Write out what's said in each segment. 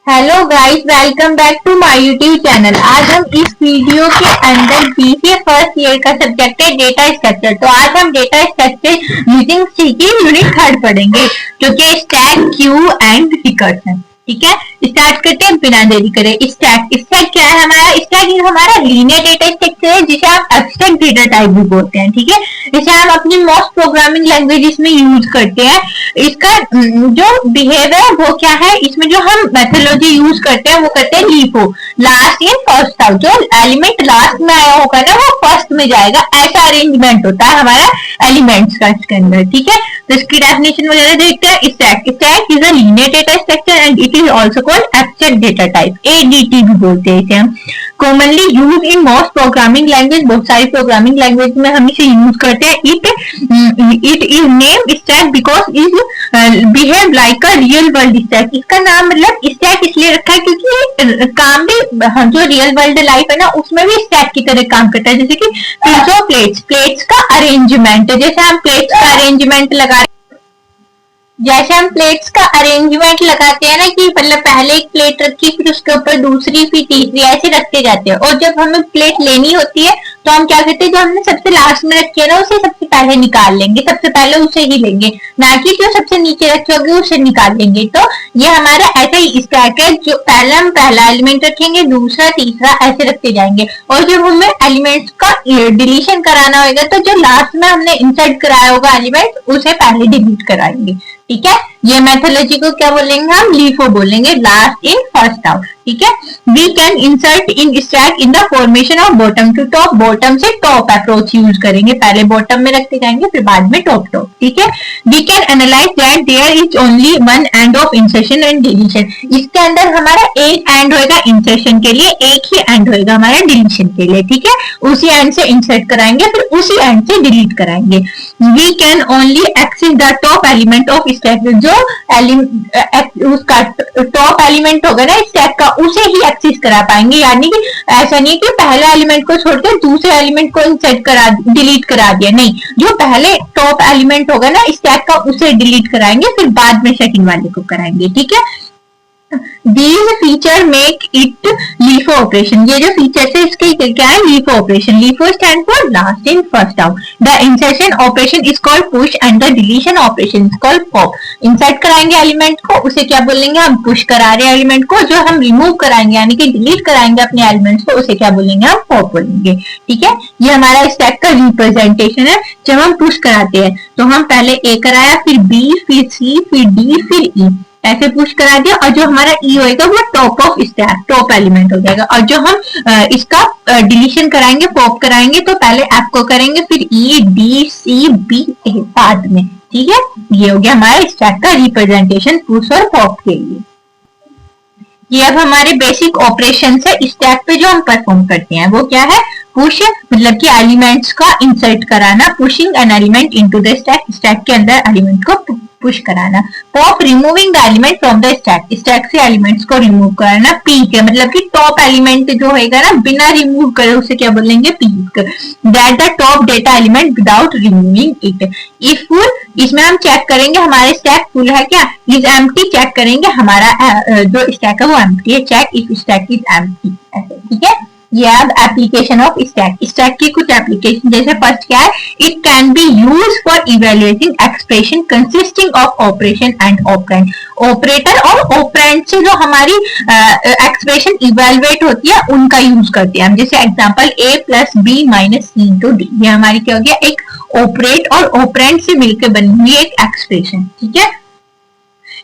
Hello guys, welcome back to my YouTube channel. आज हम इस वीडियो के अंदर बीसीए फर्स्ट ईयर का सब्जेक्ट है डेटा स्ट्रक्चर। तो आज हम डेटा स्ट्रक्चर यूजिंग सी की यूनिट 3 पढ़ेंगे जो कि स्टैक, क्यू एंड रिकर्सन। ठीक है, स्टार्ट करते हैं बिना देरी करे। स्टैक क्या है? हमारा लीनियर डेटा स्ट्रक्चर है जिसे आप एब्स्ट्रैक्ट डेटा टाइप भी बोलते हैं। ठीक है, इसे हम अपनी मोस्ट प्रोग्रामिंग लैंग्वेजेस में यूज करते हैं। इसका जो बिहेवियर है वो क्या है, इसमें जो हम मेथोडोलॉजी यूज करते हैं वो करते हैं LIFO, last in first out. जो एलिमेंट लास्ट में आया होगा ना वो फर्स्ट में जाएगा, ऐसा अरेंजमेंट होता है हमारा एलिमेंट्स का इसके अंदर। ठीक है, तो इसकी डेफिनेशन वगैरह देखते हैं। Stack is a linear data structure and it is also called abstract data type, ADT भी बोलते हैं इसे हम। Commonly use in most programming language, बहुत सारी प्रोग्रामिंग लैंग्वेज में हम इसे यूज करते हैं। It is name stack because is behave like a real world stack. इसका नाम मतलब स्टैक इसलिए रखा है क्योंकि काम भी जो रियल वर्ल्ड लाइफ है ना उसमें भी स्टैक की तरह काम करता है। जैसे कि प्लेट्स का अरेंजमेंट, जैसे हम प्लेट्स का अरेंजमेंट लगाते हैं ना कि मतलब पहले एक प्लेट रखी, फिर उसके ऊपर दूसरी, फिर तीसरी, ऐसे रखते जाते हैं। और जब हमें प्लेट लेनी होती है तो हम क्या करते हैं, जो हमने सबसे लास्ट में रखी है ना उसे सबसे पहले निकाल लेंगे, सबसे पहले उसे ही लेंगे, ना कि जो सबसे नीचे रखे होगी उसे निकाल लेंगे। तो ये हमारा ऐसा ही स्टैक है, जो पहले हम पहला एलिमेंट रखेंगे, दूसरा, तीसरा, ऐसे रखते जाएंगे। और जब हमें एलिमेंट्स का डिलीशन कराना होगा तो जो लास्ट में हमने इंसर्ट कराया होगा एलिमेंट उसे पहले डिलीट कराएंगे। ठीक है, ये मेथोडोलॉजी को क्या बोलेंगे हम? लीफो बोलेंगे, लास्ट इन फर्स्ट आउट। ठीक है, we can insert in stack in the formation of bottom to top, bottom से टॉप अप्रोच यूज करेंगे, पहले बॉटम में रखते जाएंगे फिर बाद में टॉप। ठीक है, we can analyse that there is only one end of insertion and deletion. इसके अंदर हमारा एक एंड होएगा इंसर्शन के लिए, एक ही एंड होएगा हमारा डिलीशन के लिए। ठीक है, उसी एंड से इंसर्ट कराएंगे फिर उसी एंड से डिलीट कराएंगे। We can only access the top element of stack, जो उसका टॉप एलिमेंट होगा ना स्टैक का उसे ही एक्सेस करा पाएंगे। यानी कि ऐसा नहीं है कि पहले एलिमेंट को छोड़कर दूसरे एलिमेंट को इंसर्ट करा, डिलीट करा दिया, नहीं, जो पहले टॉप एलिमेंट होगा ना स्टैक का उसे डिलीट कराएंगे फिर बाद में सेकंड वाले को कराएंगे। ठीक है, These feature make it LIFO operation। ये जो फीचर है इसके क्या है? LIFO operation। LIFO stand for last in first out। The insertion operation is called push and the deletion operation is called pop। Insert कराएंगे एलिमेंट को उसे क्या बोलेंगे हम? पुश करा रहे एलिमेंट को। जो हम रिमूव कराएंगे यानी कि डिलीट कराएंगे अपने एलिमेंट्स को उसे क्या बोलेंगे हम? पॉप बोलेंगे। ठीक है, ये हमारा स्टैक का रिप्रेजेंटेशन है। जब हम पुश कराते हैं तो हम पहले ए कराया, फिर बी, फिर सी, फिर डी, फिर ई, ऐसे पुश करा दिया। और जो हमारा ई होएगा वो top of stack, top element हो जाएगा। और जो हम इसका डिलीशन कराएंगे, पॉप कराएंगे, तो पहले एफ को करेंगे फिर ई, डी, सी, बी, ए बाद में। ठीक है, ये हो गया हमारा स्टैक का रिप्रेजेंटेशन पुश और पॉप के लिए। ये अब हमारे बेसिक ऑपरेशन है स्टैक पे जो हम परफॉर्म करते हैं वो क्या है? पुश, मतलब कि एलिमेंट्स का इंसर्ट कराना, pushing an element into the stack, stack के अंदर एलिमेंट को पुश कराना। Pop, removing the element from the stack, stack से एलिमेंट्स को रिमूव कराना। पीक है मतलब कि टॉप एलिमेंट जो होगा ना बिना रिमूव करे उसे क्या बोलेंगे? Peak. That the top data element without removing it. If full, इसमें हम चेक करेंगे हमारे स्टैक फुल है क्या, इज एम्प्टी, चेक करेंगे हमारा जो स्टैक है वो एम्प्टी है, check if stack is empty. ठीक है, ये अब एप्लीकेशन ऑफ स्टैक। स्टैक की कुछ एप्लीकेशन, जैसे फर्स्ट क्या है? It can be use for evaluating expression consisting of operation and operand. Operator और ऑपरेंड से जो हमारी एक्सप्रेशन इवेल्युएट होती है उनका यूज करते हैं हम। जैसे एग्जांपल ए प्लस बी माइनस सी इंटू डी, ये हमारी क्या हो गया? एक ऑपरेट और ऑपरेंड से मिलकर बनी हुई एक एक्सप्रेशन। ठीक है,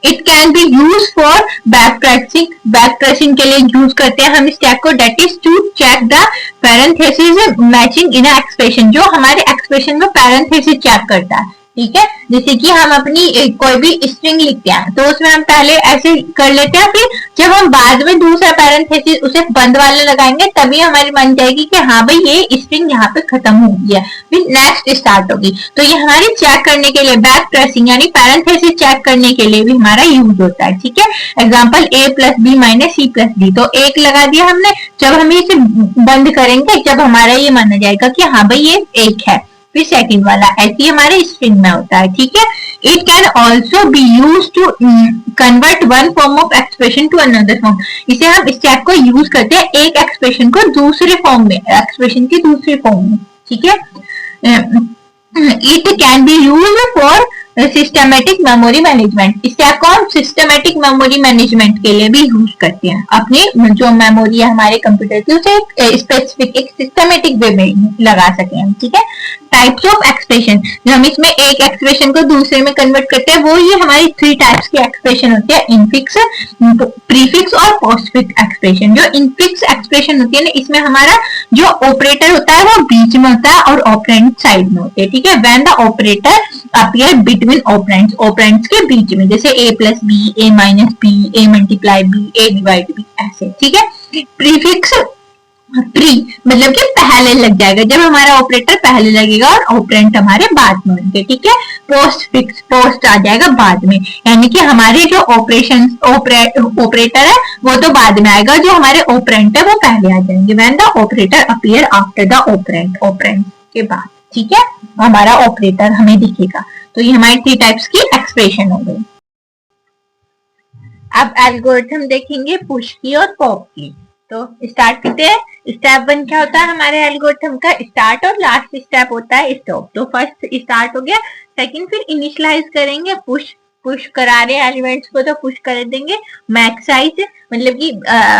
it can be use for backtracking के लिए यूज करते हैं हम स्टैक को, that is to check the parenthesis matching in expression, जो हमारे एक्सप्रेशन में पैरेंथेसिस चेक करता है। ठीक है, जैसे कि हम अपनी कोई भी स्ट्रिंग लिखते हैं तो उसमें हम पहले ऐसे कर लेते हैं, फिर जब हम बाद में दूसरा पैरेंथेसिस उसे बंद वाले लगाएंगे तभी हमारी मान जाएगी कि हाँ भाई ये स्ट्रिंग यहाँ पे खत्म हो गई है, फिर नेक्स्ट स्टार्ट होगी। तो ये हमारी चेक करने के लिए बैक ट्रेसिंग यानी पैरेंथेसिस चेक करने के लिए भी हमारा यूज होता है। ठीक है, example A plus B minus C plus D, तो एक लगा दिया हमने। जब हम इसे बंद करेंगे जब हमारा ये माना जाएगा कि हाँ भाई ये एक है, फिर सेकंड वाला, ऐसे हमारे स्ट्रिंग में होता है, ठीक है। It can also be use to convert one form of expression to another form. इसे हम स्टैक को यूज करते हैं एक एक्सप्रेशन को दूसरे फॉर्म में, एक्सप्रेशन की दूसरे फॉर्म में, ठीक है। It can be use for systematic memory management. Stack को हम सिस्टमेटिक मेमोरी मैनेजमेंट के लिए भी यूज करते हैं, अपनी जो मेमोरी है हमारे कंप्यूटर की उसे स्पेसिफिक एक सिस्टमेटिक वे में लगा सके हम, ठीक है। टाइप्स ऑफ एक्सप्रेशन, जो हम इसमें एक एक्सप्रेशन को दूसरे में कन्वर्ट करते हैं, वो ये हमारी 3 टाइप्स की एक्सप्रेशन होती है, इनफिक्स, प्रीफिक्स और पोस्टफिक्स एक्सप्रेशन। जो इनफिक्स एक्सप्रेशन होती है ना, इसमें हमारा जो ऑपरेटर होता है वो बीच में होता है और ऑपरेंड साइड में होते हैं, ठीक है। When the operator appear between operands, operands के बीच में, जैसे a plus B, a minus B, a multiply B, a divide B, ऐसे, ठीक है। प्रीफिक्स प्री मतलब कि पहले लग जाएगा, जब हमारा ऑपरेटर पहले लगेगा और ऑपरेंट हमारे बाद में होंगे, ठीक है। पोस्ट फिक्स, पोस्ट आ जाएगा बाद में, यानी कि हमारे जो ऑपरेटर है वो तो बाद में आएगा, जो हमारे ऑपरेंट है वो पहले आ जाएंगे। When the operator appear after the operand, operand के बाद, ठीक है, हमारा ऑपरेटर हमें दिखेगा। तो ये हमारी 3 टाइप्स की एक्सप्रेशन हो गई। अब एल्गोरिथम देखेंगे पुश की और पॉप की। तो स्टार्ट करते हैं। स्टेप 1 क्या होता है हमारे एल्गोरिथम का, स्टार्ट, और लास्ट स्टेप होता है स्टॉप। तो फर्स्ट स्टार्ट हो गया, सेकंड फिर इनिशियलाइज करेंगे, पुश करा रहे एलिमेंट्स को तो पुश कर देंगे। मैक्स साइज मतलब कि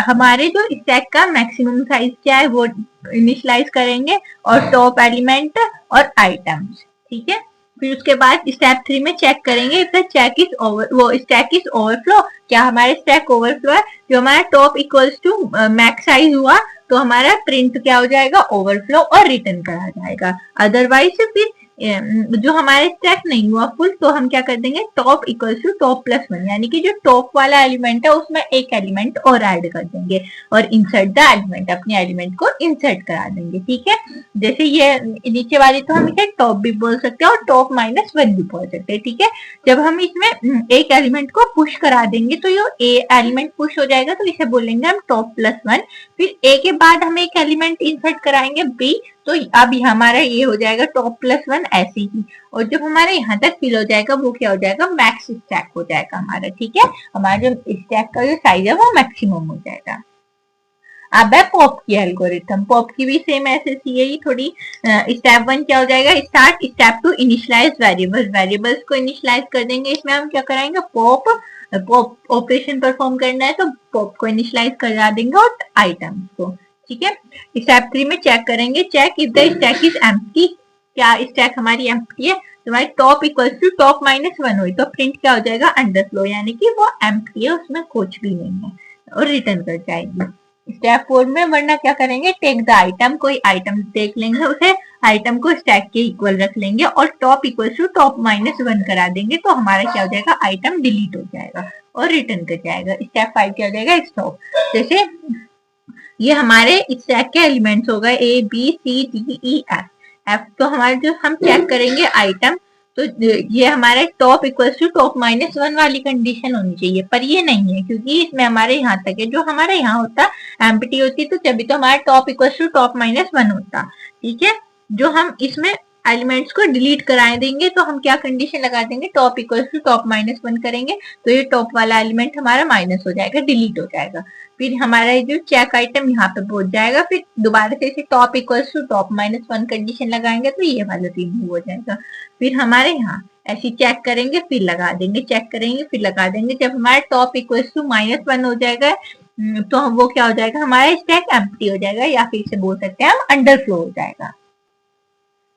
हमारे जो स्टैक का मैक्सिमम साइज क्या है वो इनिशियलाइज करेंगे, और टॉप एलिमेंट और आइटम्स, ठीक है। फिर उसके बाद स्टेप 3 में चेक करेंगे if the check is over, वो स्टैक इज ओवरफ्लो, क्या हमारे स्टैक ओवरफ्लो है। जो हमारा top equals to max size हुआ तो हमारा प्रिंट क्या हो जाएगा, ओवरफ्लो, और रिटर्न करा जाएगा। अदरवाइज फिर जो हमारे स्टैक नहीं हुआ फुल तो हम क्या कर देंगे, top equals to top plus 1, यानी कि जो टॉप वाला एलिमेंट है उसमें एक एलिमेंट और ऐड कर देंगे, और इंसर्ट द एलिमेंट, अपने एलिमेंट को इंसर्ट करा देंगे, ठीक है। जैसे ये नीचे वाली तो हम इसे टॉप भी बोल सकते हैं और टॉप माइनस 1 भी बोल सकते हैं, ठीक है। जब हम इसमें एक एलिमेंट को पुश करा देंगे तो ये एलिमेंट पुश हो जाएगा, तो इसे बोलेंगे हम टॉप प्लस 1। फिर ए के बाद हम एक एलिमेंट इंसर्ट कराएंगे बी, तो अब हमारा ये हो जाएगा टॉप प्लस 1 ऐसे ही। और जब हमारे यहाँ तक फिल हो जाएगा वो क्या हो जाएगा, मैक्स स्टैक हो जाएगा हमारा, ठीक है। हमारा जो स्टैक का जो साइज है वो मैक्सिमम हो जाएगा। अब है पॉप की एल्गोरिथम। पॉप की भी सेम ऐसे सी है थोड़ी। स्टेप 1 क्या हो जाएगा, start. Step 2 initialise variables, variables को इनिशियलाइज कर देंगे। इसमें हम क्या कराएंगे, पॉप ऑपरेशन परफॉर्म करना है तो पॉप को इनिशियलाइज करा देंगे और आइटम्स को, ठीक है। स्टेप 3 में चेक करेंगे, check if the stack is empty, क्या स्टैक हमारी एम्प्टी है। तो हमारी top equals to top minus 1 हुई तो प्रिंट क्या हो जाएगा, अंडरफ्लो, यानी कि वो एम्प्टी है, उसमें कुछ भी नहीं है, और रिटर्न कर जाएगी। स्टेप 4 में वरना क्या करेंगे, टेक द आइटम, कोई आइटम देख लेंगे, उसे आइटम को स्टैक के इक्वल रख लेंगे और top equal to top minus 1 करा देंगे, तो हमारा क्या हो जाएगा, आइटम डिलीट हो जाएगा और रिटर्न कर जाएगा। स्टेप 5 क्या हो जाएगा, स्टॉप। जैसे ये हमारे स्टैक के एलिमेंट्स हो गए A B C D E F F, तो हमारे जो हम चेक करेंगे आइटम, तो ये हमारे top equals to top minus 1 वाली कंडीशन होनी चाहिए, पर ये नहीं है क्योंकि इसमें हमारे यहाँ तक है। जो हमारे यहाँ होता एम्प्टी होती तो तभी तो हमारा top equals to top minus 1 होता, ठीक है। जो हम इसमें एलिमेंट्स को डिलीट कराए देंगे तो हम क्या कंडीशन लगा देंगे, top equals to top minus 1 करेंगे तो ये टॉप वाला एलिमेंट हमारा माइनस हो जाएगा, डिलीट हो जाएगा। फिर हमारा जो चेक आइटम यहाँ पे पहुंच जाएगा, फिर दोबारा से इसे top equals to top minus 1 condition लगाएंगे तो ये वाला रिमूव हो जाएगा। फिर हमारे यहाँ ऐसे चेक करेंगे, फिर लगा देंगे, चेक करेंगे, फिर लगा देंगे। जब हमारा टॉप इक्वल्स टू माइनस 1 हो जाएगा तो हम वो क्या हो जाएगा, हमारा स्टैक एम्प्टी हो जाएगा, या फिर से बोल सकते हैं हम अंडरफ्लो हो जाएगा।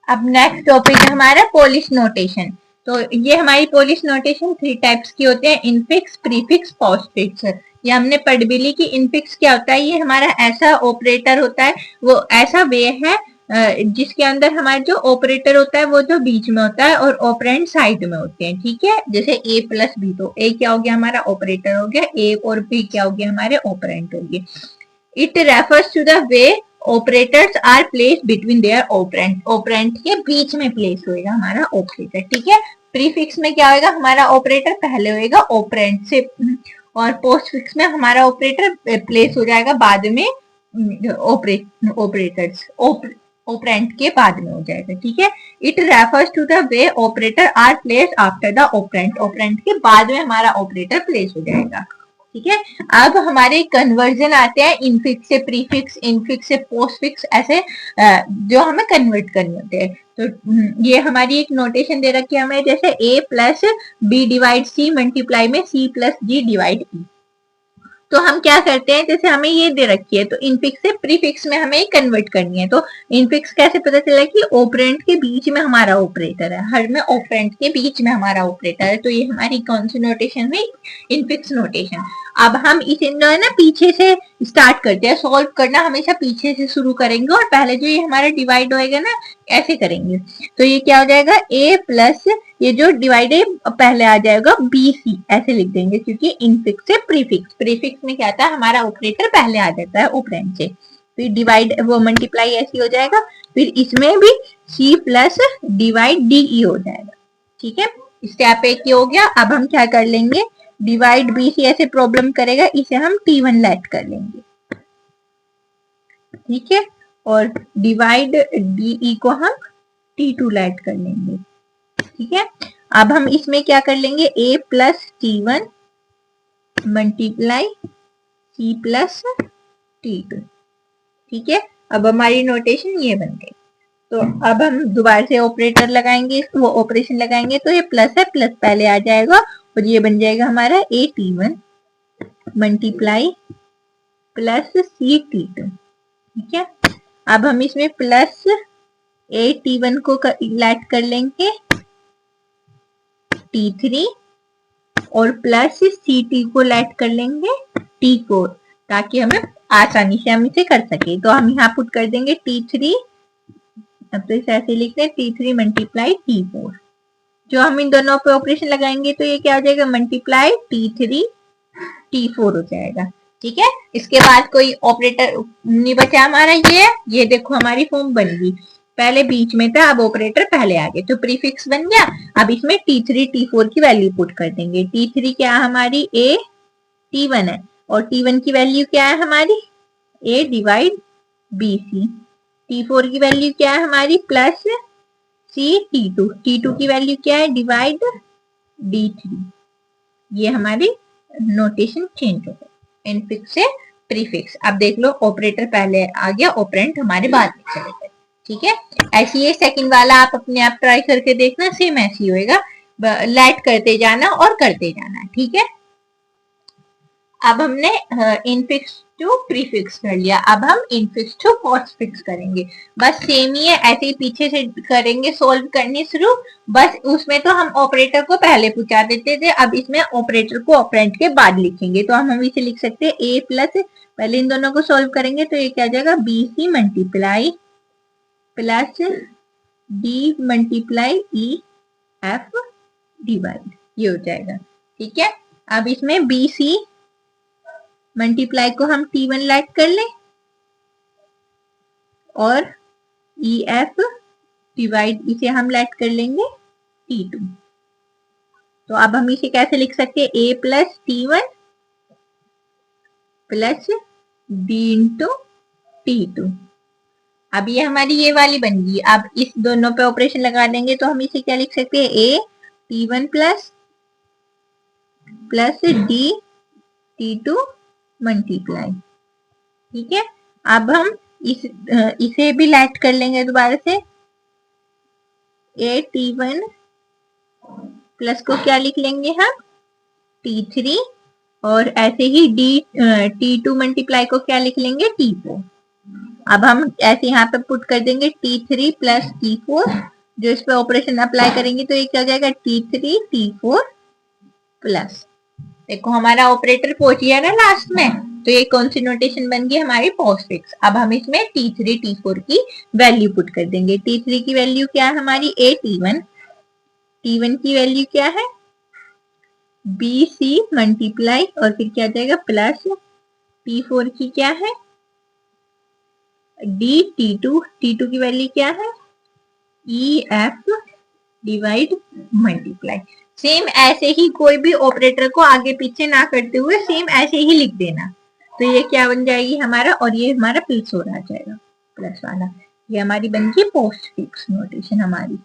अब नेक्स्ट टॉपिक है हमारा पोलिश नोटेशन। तो ये हमारी पोलिश नोटेशन 3 टाइप्स की होते हैं, इनफिक्स, प्रीफिक्स, पोस्टफिक्स। ये हमने पढ़ भी ली कि इनफिक्स क्या होता है, ये हमारा ऐसा ऑपरेटर होता है, वो ऐसा वे है जिसके अंदर हमारा जो ऑपरेटर होता है वो जो बीच में होता है और ऑपरेंड साइड में होते हैं, ठीक है। जैसे ए प्लस बी, तो ए क्या हो गया हमारा ऑपरेटर हो गया, ए और बी क्या हो गया हमारे ऑपरेंट हो गए। It refers to the way operators are place between their operand, operand के बीच में प्लेस होएगा हमारा ऑपरेटर, ठीक है। प्रीफिक्स में क्या होएगा, हमारा ऑपरेटर पहले होएगा ऑपरेंट से, और पोस्टफिक्स में हमारा ऑपरेटर प्लेस हो जाएगा बाद में ऑपरेटर्स ऑपरेंड के बाद में हो जाएगा, ठीक है। It refers to the way operator are place after the operand, operand के बाद में हमारा ऑपरेटर प्लेस हो जाएगा, ठीक है। अब हमारे कन्वर्जन आते हैं इनफिक्स से प्रीफिक्स, इनफिक्स से पोस्टफिक्स, ऐसे जो हमें कन्वर्ट करने होते हैं। तो ये हमारी एक नोटेशन दे रखी है हमें, जैसे a plus B divide C multiply में c plus G divide e। तो हम क्या करते हैं, जैसे हमें ये दे रखी है तो इनफिक्स से प्रीफिक्स में हमें कन्वर्ट करनी है। तो इनफिक्स कैसे पता चला कि ऑपरेंड के बीच में हमारा ऑपरेटर है, हर में ऑपरेंड के बीच में हमारा ऑपरेटर है, तो ये हमारी कौन सी नोटेशन हुई, इनफिक्स नोटेशन। अब हम इसे है ना पीछे से स्टार्ट करते हैं, सॉल्व करना हमेशा पीछे से शुरू करेंगे और पहले जो ये हमारा डिवाइड होएगा ना ऐसे करेंगे। तो ये क्या हो जाएगा, a प्लस ये जो डिवाइड है पहले आ जाएगा बी सी, ऐसे लिख देंगे क्योंकि इनफिक्स से प्रीफिक्स, प्रीफिक्स में क्या आता है हमारा ऑपरेटर पहले आ जाता है ऑपरेंड से, फिर डिवाइड वो मल्टीप्लाई ऐसे हो जाएगा, फिर इसमें भी c plus divide D E हो जाएगा, ठीक है। स्टेप एक ये हो गया। अब हम क्या कर लेंगे, डिवाइड बी सी ऐसे प्रॉब्लम करेगा, इसे हम t1 लेट कर लेंगे, ठीक है, और डिवाइड डी ई को हम t2 लेट कर लेंगे, ठीक है। अब हम इसमें क्या कर लेंगे, a plus t1 multiply c plus t2, ठीक है। अब हमारी नोटेशन ये बन गई। तो अब हम दोबारा से ऑपरेटर लगाएंगे, वो ऑपरेशन लगाएंगे, तो ये प्लस है, प्लस पहले आ जाएगा और ये बन जाएगा हमारा a t1 multiply plus c t2, ठीक है। अब हम इसमें प्लस a t1 को लेट कर लेंगे t3 और प्लस ct को लेट कर लेंगे t4, ताकि हमें आसानी से हम इसे कर सके। तो हम यहाँ पुट कर देंगे t3, अब तो इसे ऐसे लिख रहे हैं t3 मल्टीप्लाई t4। जो हम इन दोनों पे ऑपरेशन लगाएंगे तो ये क्या हो जाएगा, मल्टीप्लाई t3 t4 हो जाएगा, ठीक है। इसके बाद कोई ऑपरेटर नहीं बचा हमारा, ये देखो हमारी फॉर्म बन गई, पहले बीच में था अब ऑपरेटर पहले आ गए, तो प्रीफिक्स बन गया। अब इसमें t3 t4 की वैल्यू पुट कर देंगे। t3 क्या है हमारी, a t1 है, और t1 की वैल्यू क्या है हमारी, a divide B C. t4 की वैल्यू क्या है हमारी, प्लस c t2, t2 की वैल्यू क्या है, डिवाइड d3। ये हमारी नोटेशन चेंज हो गई इनफिक्स से प्रीफिक्स। अब देख लो ऑपरेटर पहले आ गया, ऑपरेंड हमारे बाद में चले गए, ठीक है। ऐसे ही सेकंड वाला आप अपने आप ट्राई करके देखना, सेम ऐसे ही होएगा, लेट करते जाना और करते जाना, ठीक है। अब हमने इनफिक्स टू प्रीफिक्स कर लिया, अब हम इनफिक्स टू पोस्टफिक्स करेंगे। बस सेम ही है, ऐसे ही पीछे से करेंगे सोल्व करनी शुरू। बस उसमें तो हम ऑपरेटर को पहले पूछा देते थे, अब इसमें ऑपरेटर को ऑपरेंड के बाद लिखेंगे। तो हम इसे लिख सकते हैं a प्लस, पहले इन दोनों को सोल्व करेंगे तो ये क्या आ जाएगा, B C multiply plus D multiply E F divide, ये हो जाएगा, ठीक है। अब इसमें बी सी मल्टीप्लाई को हम t1 लेट कर लें और ई एफ डिवाइड इसे हम लेट कर लेंगे t2। तो अब हम इसे कैसे लिख सकते हैं, a plus t1 plus d into t2। अब ये हमारी ये वाली बन गई। अब इस दोनों पे ऑपरेशन लगा देंगे तो हम इसे क्या लिख सकते हैं, a t1 plus plus d t2 multiply, ठीक है। अब हम इसे भी लेट कर लेंगे दोबारा से, a t1 प्लस को क्या लिख लेंगे हम t3 और ऐसे ही d t2 मल्टीप्लाई को क्या लिख लेंगे t4। अब हम ऐसे यहाँ पे पुट कर देंगे t3 प्लस t4, जो इस पे ऑपरेशन अप्लाई करेंगे तो ये क्या हो जाएगा, t3 t4 प्लस, देखो हमारा ऑपरेटर पहुंच गया ना लास्ट में, तो ये कौन सी नोटेशन बन गई हमारी, पोस्टफिक्स। अब हम इसमें t3 t4 की वैल्यू पुट कर देंगे। t3 की वैल्यू क्या है हमारी, a t1, t1 की वैल्यू क्या है b c मल्टीप्लाई और फिर क्या जाएगा प्लस t4 की क्या है d t2, t2 की वैल्यू क्या है e f divide multiply. Same ऐसे ही कोई भी ऑपरेटर को आगे पीछे ना करते हुए सेम ऐसे ही लिख देना। तो ये क्या बन जाएगी हमारा, और ये हमारा प्लस हो रहा जाएगा, प्लस वाला, ये हमारी बन गई पोस्ट फिक्स नोटेशन हमारी।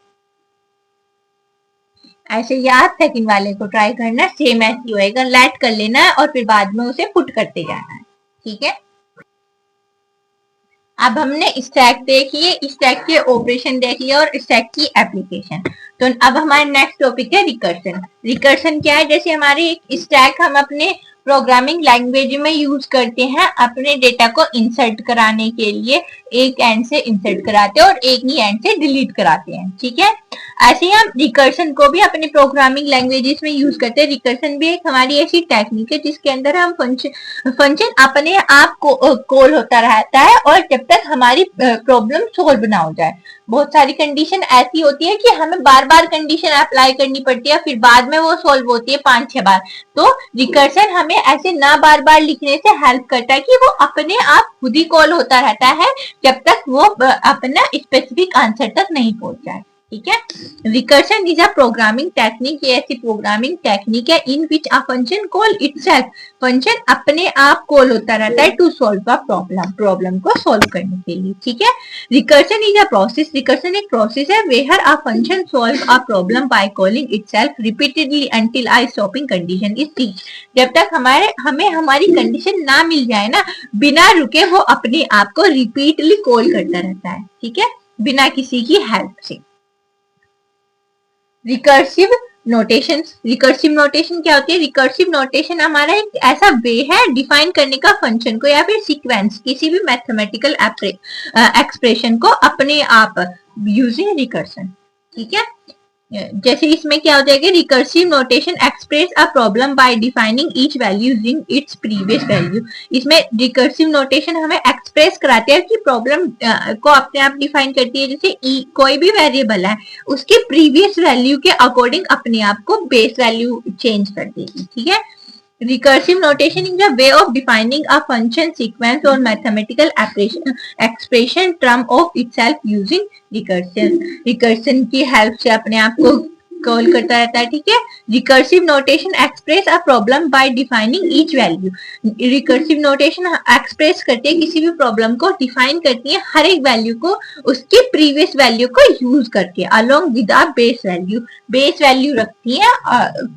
ऐसे याद सेकंड वाले को ट्राई करना, सेम ऐसी होएगा, लेट कर लेना है और फिर बाद में उसे पुट करते जाना है, ठीक है। अब हमने स्टैक देख लिए, स्टैक के ऑपरेशन देख लिया और स्टैक की एप्लीकेशन। तो अब हमारा नेक्स्ट टॉपिक है रिकर्शन। रिकर्शन क्या है, जैसे हमारे स्टैक हम अपने प्रोग्रामिंग लैंग्वेज में यूज करते हैं अपने डेटा को इंसर्ट कराने के लिए, एक एंड से इंसर्ट कराते हैं और एक ही एंड से डिलीट कराते हैं, ठीक है। ऐसे ही हम रिकर्शन को भी अपने प्रोग्रामिंग लैंग्वेजेस में यूज करते हैं। रिकर्शन भी एक हमारी ऐसी टेक्निक है जिसके अंदर हम फंक्शन अपने आप को कॉल होता रहता है और जब तक हमारी प्रॉब्लम सोल्व ना हो जाए। बहुत सारी कंडीशन ऐसी होती है कि हमें बार बार कंडीशन अप्लाई करनी पड़ती है, फिर बाद में वो सोल्व होती है 5-6 बार। तो रिकर्शन हमें ऐसे ना बार बार लिखने से हेल्प करता है कि वो अपने आप खुद ही कॉल होता रहता है जब तक वो अपना स्पेसिफिक आंसर तक नहीं पहुंच जाए, ठीक है। Recursion is a programming technique, ये ऐसी प्रोग्रामिंग टेक्निक है in which a function call itself, function अपने आप कॉल होता रहता है to solve a problem, problem को सॉल्व करने के लिए, ठीक है। Recursion is a process, recursion एक प्रोसेस है where a function solve a problem by calling itself repeatedly until a stopping condition is reached. जब तक हमें हमारी कंडीशन ना मिल जाए ना, बिना रुके वो अपने आप को रिपीटली कॉल करता रहता है, ठीक है, बिना किसी की हेल्प से। रिकर्सिव नोटेशन, रिकर्सिव नोटेशन क्या होती है? रिकर्सिव नोटेशन हमारा एक ऐसा वे है डिफाइन करने का फंक्शन को या फिर सीक्वेंस, किसी भी मैथमेटिकल एक्सप्रेशन को अपने आप यूजिंग रिकर्सन, ठीक है। जैसे इसमें क्या हो जाएगा, रिकर्सिव नोटेशन एक्सप्रेस अ problem bye defining each value using its previous value. इसमें रिकर्सिव नोटेशन हमें एक्सप्रेस कराते हैं कि प्रॉब्लम को अपने आप डिफाइन करती है। जैसे कोई भी वेरिएबल है उसके प्रीवियस वैल्यू के अकॉर्डिंग अपने आप को बेस वैल्यू चेंज कर देगी, ठीक है। Recursive notation is a way of defining a function, sequence or mathematical expression term of itself using recursion. Recursion की help से अपने आप को कॉल करता रहता है, ठीक है। रिकर्सिव नोटेशन एक्सप्रेस अ problem bye defining each value. Recursive notation express करती है, किसी भी प्रॉब्लम को डिफाइन करती है हर एक वैल्यू को उसकी प्रीवियस वैल्यू को यूज करके along with a base value. Base value रखती है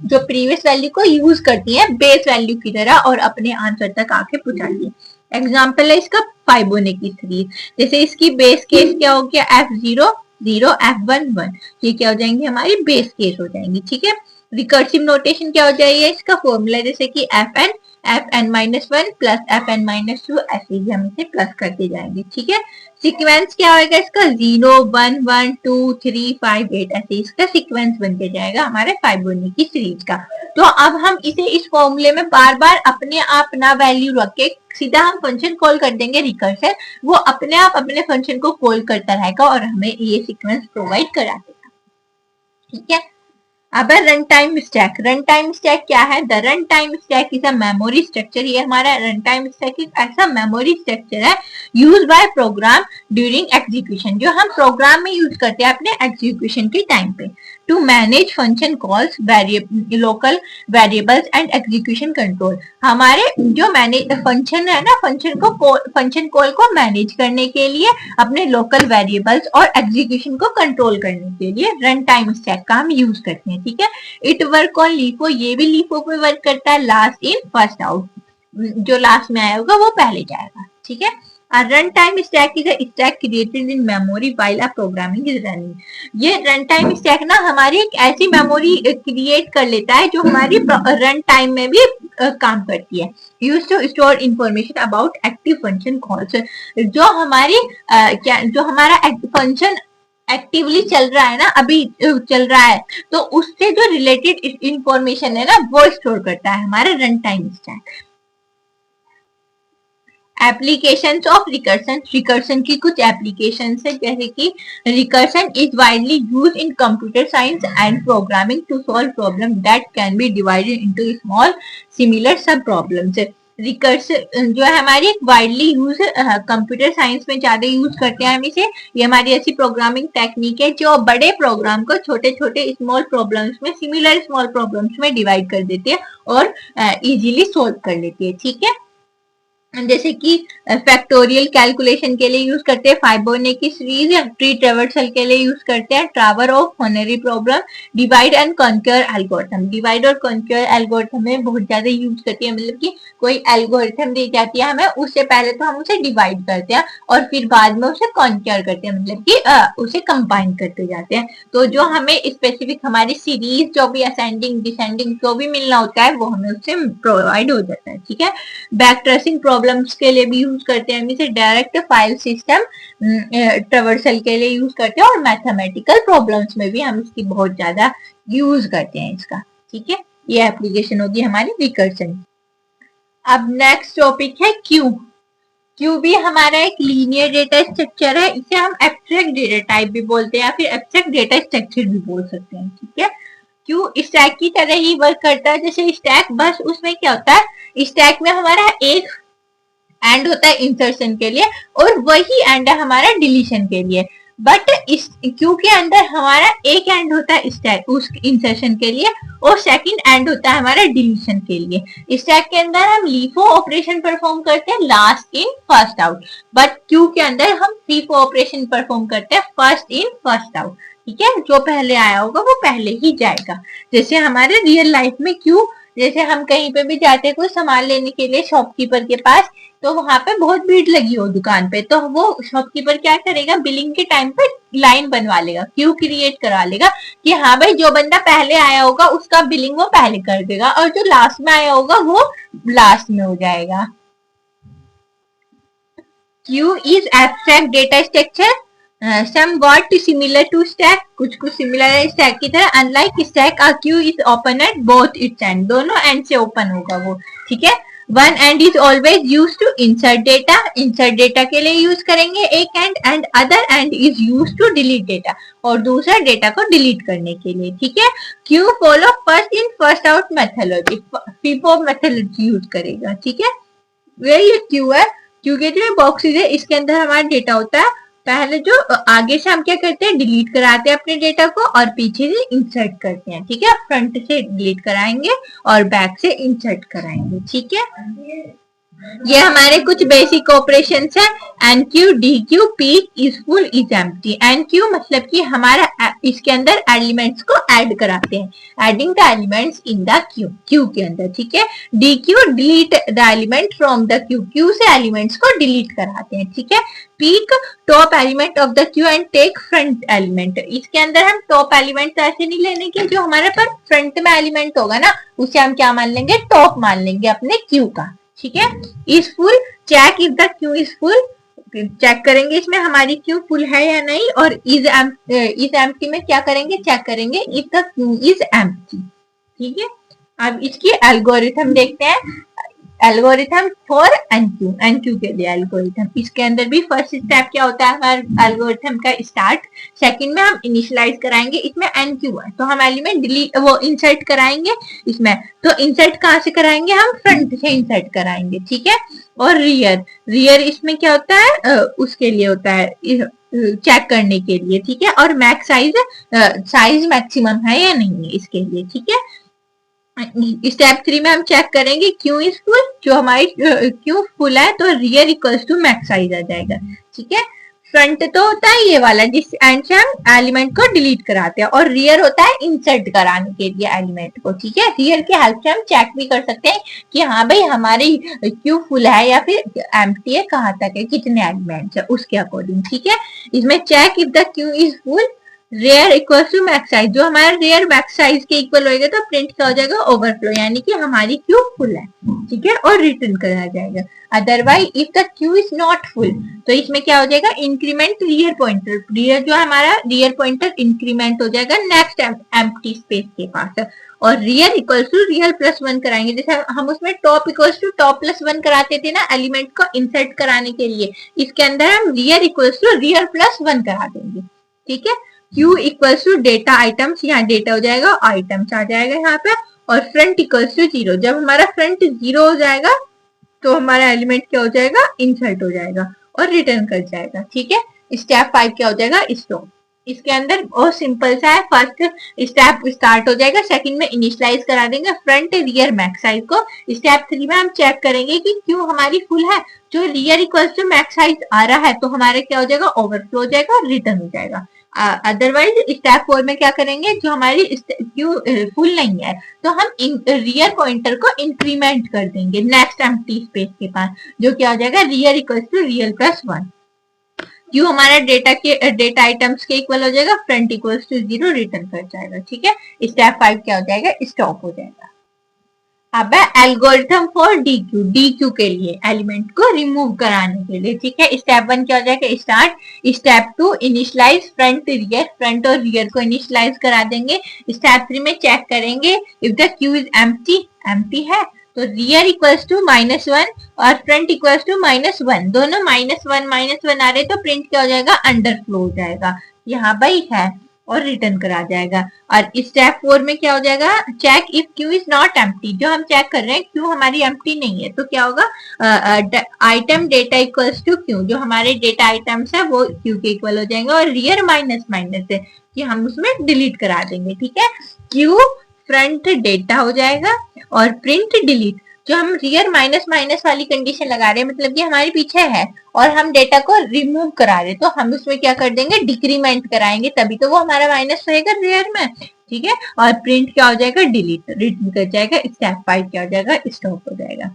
जो प्रीवियस वैल्यू को यूज करती है बेस वैल्यू की तरह और अपने आंसर तक आके पहुंचाती है। एग्जाम्पल है इसका फाइबोनाची सीरीज। जैसे इसकी बेस केस क्या हो गया, F0 0 F1 1, ये क्या हो जाएंगे हमारी बेस केस हो जाएंगी, ठीक है। रिकर्सिव नोटेशन क्या हो जाएगी, इसका फॉर्मूला जैसे कि Fn-1 प्लस Fn-2, ऐसे ही हम इसे प्लस करते जाएंगे, ठीक है। सीक्वेंस क्या होगा इसका 0 1 1 2 3 5 8, ऐसे इसका सीक्वेंस बनते जाएगा हमारे फाइबोनाची सीरीज का। तो अब हम इसे इस फॉर्मूले में बार बार अपने आप ना वैल्यू रख के सीधा हम फंक्शन कॉल कर देंगे रिकर्सन, वो अपने आप अपने फंक्शन को कॉल करता रहेगा और हमें ये सीक्वेंस प्रोवाइड करा देगा, ठीक है। अब run time stack. Run time stack क्या है? The run time stack is a memory structure. ये हमारा रन टाइम स्टैक एक ऐसा मेमोरी स्ट्रक्चर है use by program during execution, जो हम प्रोग्राम में यूज करते हैं अपने एग्जीक्यूशन के टाइम पे, to manage function calls, local variables and execution control. हमारे जो मैनेज फंक्शन है ना, फंक्शन कॉल को मैनेज करने के लिए, अपने लोकल वेरिएबल्स और एग्जीक्यूशन को कंट्रोल करने के लिए रन टाइम स्टैक का हम यूज करते हैं, ठीक है। इट वर्क ऑन लीफो, ये भी लीफो पे वर्क करता है। लास्ट इन फर्स्ट आउट, जो लास्ट में आया होगा वो पहले जाएगा, ठीक है। A runtime stack is a stack created in memory while a programming is running. ये runtime stack ना हमारी एक ऐसी मेमोरी क्रिएट कर लेता है जो हमारी रन टाइम में भी काम करती है। Used to store information about active function calls. जो हमारी जो हमारा फंक्शन एक्टिवली चल रहा है ना, अभी चल रहा है, तो उससे जो रिलेटेड इंफॉर्मेशन है ना वो स्टोर करता है हमारा run time stack. Applications of recursion. Recursion की कुछ एप्लीकेशंस है, जैसे कि recursion is widely use in computer science and programming to solve problem that can be divided into small similar sub problems. Recursion जो है हमारी एक वाइडली यूज कंप्यूटर साइंस में ज्यादा यूज करते हैं हम इसे। ये हमारी ऐसी प्रोग्रामिंग टेक्निक है जो बड़े प्रोग्राम को छोटे छोटे स्मॉल प्रॉब्लम्स में, सिमिलर स्मॉल प्रॉब्लम्स में डिवाइड कर देती है और इजीली सोल्व कर लेती है, ठीक है। जैसे कि फैक्टोरियल कैलकुलेशन के लिए यूज करते हैं फाइबोनाची सीरीज, या ट्री ट्रेवर्सल के लिए यूज करते हैं tower of Hanoi problem, divide and conquer algorithm. Divide और कॉन्क्योर एल्गोरिथम में बहुत ज्यादा यूज करती है, मतलब कि कोई एल्गोरिथम दी जाती है हमें, उससे पहले तो हम उसे डिवाइड करते हैं और फिर बाद में उसे कॉन्क्योर करते हैं, मतलब कि उसे कंबाइन करते जाते हैं। तो जो हमें स्पेसिफिक हमारी सीरीज जो भी असेंडिंग डिसेंडिंग जो भी मिलना होता है वो हमें उससे प्रोवाइड हो जाता है, ठीक है। बैक ट्रेसिंग प्रॉब्लम्स के लिए भी यूज करते हैं, जैसे डायरेक्ट फाइल सिस्टम ट्रेवर्सल के लिए यूज करते हैं, और मैथमेटिकल प्रॉब्लम्स में भी हम इसकी बहुत ज्यादा यूज करते हैं इसका, ठीक है। ये एप्लीकेशन होगी हमारी रिकर्सन। अब नेक्स्ट टॉपिक है क्यू। क्यू भी हमारा एक लीनियर डेटा स्ट्रक्चर है, इसे हम एब्स्ट्रैक्ट डेटा टाइप भी बोलते हैं या फिर एब्स्ट्रैक्ट डेटा स्ट्रक्चर भी बोल सकते हैं, ठीक है। क्यू स्टैक की तरह ही वर्क करता है जैसे स्टैक, बस उसमें क्या होता है, स्टैक में हमारा एक एंड होता है इंसर्शन के लिए और वही एंड है हमारा डिलीशन के लिए, बट इस क्यू के अंदर हमारा एक एंड होता है स्टैक उस इंसर्शन के लिए और सेकंड एंड होता है हमारा डिलीशन के लिए। स्टैक के अंदर हम लीफो ऑपरेशन परफॉर्म करते हैं last in first out, but Q के अंदर हम फीफो ऑपरेशन परफॉर्म करते हैं फर्स्ट इन फर्स्ट आउट, ठीक है। जो पहले आया होगा वो पहले ही जाएगा। जैसे हमारे रियल लाइफ में क्यू, जैसे हम कहीं पे भी जाते हैं कोई सामान लेने के लिए शॉपकीपर के पास, तो वहां पे बहुत भीड़ लगी हो दुकान पे, तो वो शॉपकीपर क्या करेगा, बिलिंग के टाइम पे लाइन बनवा लेगा, क्यू क्रिएट करा लेगा कि हाँ भाई जो बंदा पहले आया होगा उसका बिलिंग वो पहले कर देगा और जो लास्ट में आया होगा वो लास्ट में हो जाएगा। Queue is abstract data structure somewhat similar to stack, कुछ सिमिलर है स्टैक की तरह। Unlike stack a queue is open at both its end, दोनों एंड से ओपन होगा वो, ठीक है। One end is always use to insert data, insert data के लिए यूज करेंगे एक and other end is use to delete data, और दूसरा डेटा को डिलीट करने के लिए, ठीक है। Q follow first in first out methodology, FIFO methodology use करेगा, ठीक है। ये क्यू है, क्यू के जो बॉक्सेस है इसके अंदर हमारा डेटा होता है, पहले जो आगे से हम क्या करते हैं डिलीट कराते हैं अपने डेटा को और पीछे से इंसर्ट करते हैं, ठीक है। फ्रंट से डिलीट कराएंगे और बैक से इंसर्ट कराएंगे, ठीक है। ये हमारे कुछ बेसिक ऑपरेशंस है, enqueue, dequeue, P is full is empty. Enqueue मतलब कि हमारा इसके अंदर एलिमेंट्स को ऐड कराते हैं, adding the elements in the queue, queue के अंदर, ठीक है। Dequeue delete the element from the queue, queue से एलिमेंट्स को डिलीट कराते हैं, ठीक है। Peek top element of the queue and take front element, इसके अंदर हम टॉप एलिमेंट ऐसे नहीं लेने के, जो हमारे पर फ्रंट में एलिमेंट होगा ना उसे हम क्या मान लेंगे, टॉप मान लेंगे अपने क्यू का, ठीक है। Is full, check if the queue is full, check करेंगे इसमें हमारी क्यू फुल है या नहीं, और इज एम्प्टी में क्या करेंगे, चेक करेंगे if the queue is empty, ठीक है। अब इसकी एल्गोरिथम देखते हैं, एल्गोरिथम फॉर एनक्यू, एनक्यू के लिए एल्गोरिथम। इसके अंदर भी फर्स्ट स्टेप क्या होता है हमारे एल्गोरिथम का स्टार्ट, सेकंड में हम इनिशियलाइज कराएंगे, इसमें एनक्यू है तो हम एलिमेंट डिलीट वो इंसर्ट कराएंगे इसमें, तो इंसर्ट कहाँ से कराएंगे, हम फ्रंट से इंसर्ट कराएंगे, ठीक है। और रियर, रियर इसमें क्या होता है, उसके लिए होता है चेक करने के लिए, ठीक है। और मैक्स साइज, साइज मैक्सिमम है या नहीं है इसके लिए, ठीक है। स्टेप 3 में हम चेक करेंगे क्यू इज फुल, जो हमारी क्यू फुल है तो rear equals to max size आ जाएगा, ठीक है। फ्रंट तो होता है ये वाला जिस एंड से हम एलिमेंट को डिलीट कराते हैं, और रियर होता है इंसर्ट कराने के लिए एलिमेंट को, ठीक है। रियर की हेल्प से हम चेक भी कर सकते हैं कि हाँ भाई हमारी क्यू फुल है या फिर एम्प्टी है, कहाँ तक है, कितने एलिमेंट्स है उसके अकॉर्डिंग, ठीक है। इसमें check if the queue is full, rear equal to max size, जो हमारा रेयर मैक्स साइज के इक्वल होएगा तो प्रिंट क्या हो जाएगा, ओवरफ्लो, यानी कि हमारी क्यू फुल है, ठीक है, और रिटर्न करा जाएगा। Otherwise if the queue is not full, तो इसमें क्या हो जाएगा, इंक्रीमेंट रियर पॉइंटर, रियर जो हमारा रियर पॉइंटर इंक्रीमेंट हो जाएगा नेक्स्ट एम्प्टी स्पेस के पास, और rear equal to rear plus 1 कराएंगे, जैसे हम उसमें top equal to top plus 1 कराते थे ना एलिमेंट को इंसर्ट कराने के लिए, इसके अंदर हम rear equal to rear plus 1 करा देंगे, ठीक है। Q equals to data items, यहाँ डेटा हो जाएगा आइटम्स आ जाएगा यहाँ पे, और फ्रंट इक्वल्स टू 0, जब हमारा फ्रंट 0 हो जाएगा तो हमारा एलिमेंट क्या हो जाएगा, इंसर्ट हो जाएगा और रिटर्न कर जाएगा, ठीक है। स्टेप 5 क्या हो जाएगा, स्टॉप, इसके अंदर बहुत सिंपल सा है, फर्स्ट स्टेप स्टार्ट हो जाएगा, सेकंड में इनिशियलाइज करा देंगे फ्रंट रियर मैक्स साइज को, स्टेप 3 में हम चेक करेंगे कि क्यों हमारी फुल है, जो rear equals to max size आ रहा है तो हमारे क्या हो जाएगा, ओवरफ्लो हो जाएगा और रिटर्न हो जाएगा। अदरवाइज स्टेप 4 में क्या करेंगे, जो हमारी क्यू फुल नहीं है तो हम रियर पॉइंटर को इंक्रीमेंट कर देंगे नेक्स्ट एम्प्टी स्पेस के पास, जो क्या हो जाएगा, rear equals to real plus 1। Queue हमारा डेटा आइटम्स के इक्वल हो जाएगा, फ्रंट इक्वल्स टू 0 रिटर्न कर जाएगा। ठीक है, स्टेप 5 क्या हो जाएगा, स्टॉप हो जाएगा। अब है एल्गोरिथम फॉर डीक्यू के लिए एलिमेंट को रिमूव कराने के लिए। ठीक है, स्टेप 1 क्या हो जाएगा, start. Step 2 initialize front rear, front और रियर को इनिशियलाइज करा देंगे। स्टेप 3 में चेक करेंगे if the queue is empty है तो रियर इक्वल्स टू -1 और फ्रंट इक्वल्स टू -1, दोनों -1 आ रहे तो प्रिंट क्या हो जाएगा, अंडरफ्लो हो जाएगा, यहाँ भाई है और रिटर्न करा जाएगा। और स्टेप 4 में क्या हो जाएगा, check if queue is not empty, जो हम चेक कर रहे हैं क्यू हमारी एम्प्टी नहीं है तो क्या होगा, item data equals to queue, जो हमारे डेटा आइटम्स है वो क्यू के इक्वल हो जाएंगे और रियर माइनस है कि हम उसमें डिलीट करा देंगे। ठीक है, क्यू फ्रंट डेटा हो जाएगा और प्रिंट डिलीट, जो हम रियर माइनस वाली कंडीशन लगा रहे हैं मतलब कि हमारे पीछे है और हम डेटा को रिमूव करा रहे तो हम उसमें क्या कर देंगे, डिक्रीमेंट कराएंगे, तभी तो वो हमारा माइनस रहेगा रियर में। ठीक है, और प्रिंट क्या हो जाएगा, डिलीट, रिटर्न कर जाएगा। स्टेप 5 क्या हो जाएगा, स्टॉप हो जाएगा।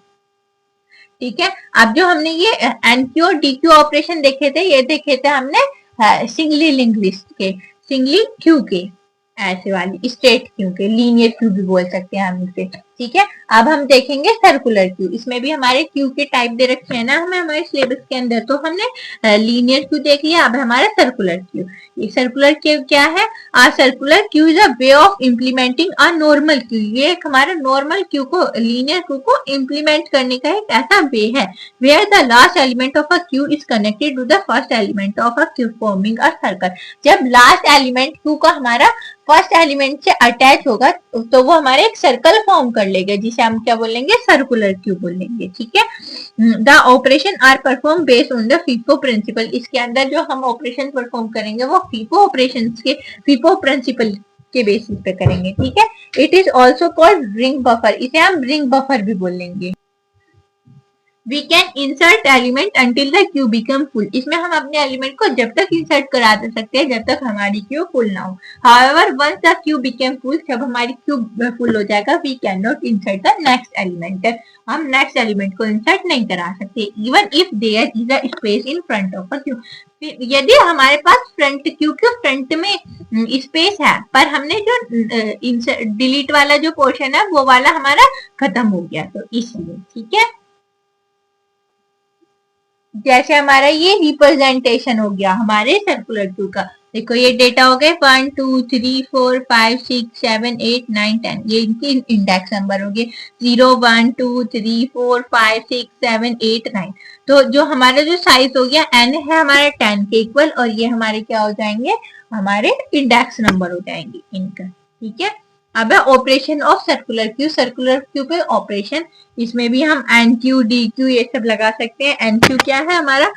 ठीक है, अब जो हमने ये एनक्यू और डीक्यू ऑपरेशन देखे थे, ये देखे थे हमने सिंगली लिंक लिस्ट के, सिंगली क्यू के, ऐसे वाली स्ट्रेट क्यू के, लीनियर क्यू भी बोल सकते हैं हम इसे। ठीक है, अब हम देखेंगे सर्कुलर क्यू, इसमें भी हमारे क्यू के टाइप दे रखे हैं ना हमें हमारे सिलेबस के अंदर, तो हमने लीनियर क्यू देख लिया, अब हमारा सर्कुलर क्यू। ये सर्कुलर क्यू क्या है, a circular queue is a way of implementing a normal queue, ये एक हमारा नॉर्मल क्यू को, लीनियर क्यू को इम्प्लीमेंट करने का एक ऐसा वे है where the last element of a queue is connected to the first element of a queue forming a circle. जब लास्ट एलिमेंट क्यू का हमारा फर्स्ट एलिमेंट से अटैच होगा तो वो हमारे एक सर्कल फॉर्म कर लेगा, जिसे हम क्या बोलेंगे, सर्कुलर क्यू बोलेंगे। ठीक है, the operation are perform based on the FIFO principle, इसके अंदर जो हम ऑपरेशन परफॉर्म करेंगे वो फीफो ऑपरेशंस के फीफो प्रिंसिपल के बेसिस पे करेंगे। ठीक है, it is also called ring buffer, इसे हम रिंग बफर भी बोलेंगे। We can insert element until the queue become full, इसमें हम अपने एलिमेंट को जब तक इंसर्ट करा दे सकते हैं जब तक हमारी क्यू फुल ना हो। However, once the queue became full, जब हमारी क्यू फुल हो जाएगा, we cannot insert the next element, हम नेक्स्ट एलिमेंट को इंसर्ट नहीं करा सकते, even if there is a space in front of a queue, यदि हमारे पास फ्रंट क्यू के फ्रंट में स्पेस है पर हमने जो डिलीट वाला जो पोर्शन है वो वाला हमारा खत्म हो गया तो इसलिए। ठीक है, जैसे हमारा ये रिप्रेजेंटेशन हो गया हमारे सर्कुलर क्यू का, देखो ये डेटा हो गए 1 2 3 4 5 6 7 8 9 10, ये इनकी इंडेक्स नंबर हो गए 0 1 2 3 4 5 6 7 8 9। तो जो हमारा जो साइज हो गया n है हमारा 10 के इक्वल और ये हमारे क्या हो जाएंगे, हमारे इंडेक्स नंबर हो जाएंगे इनका। ठीक है, अब है ऑपरेशन ऑफ सर्कुलर क्यू पे ऑपरेशन, इसमें भी हम एन क्यू डी क्यू ये सब लगा सकते हैं। एन क्यू क्या है हमारा,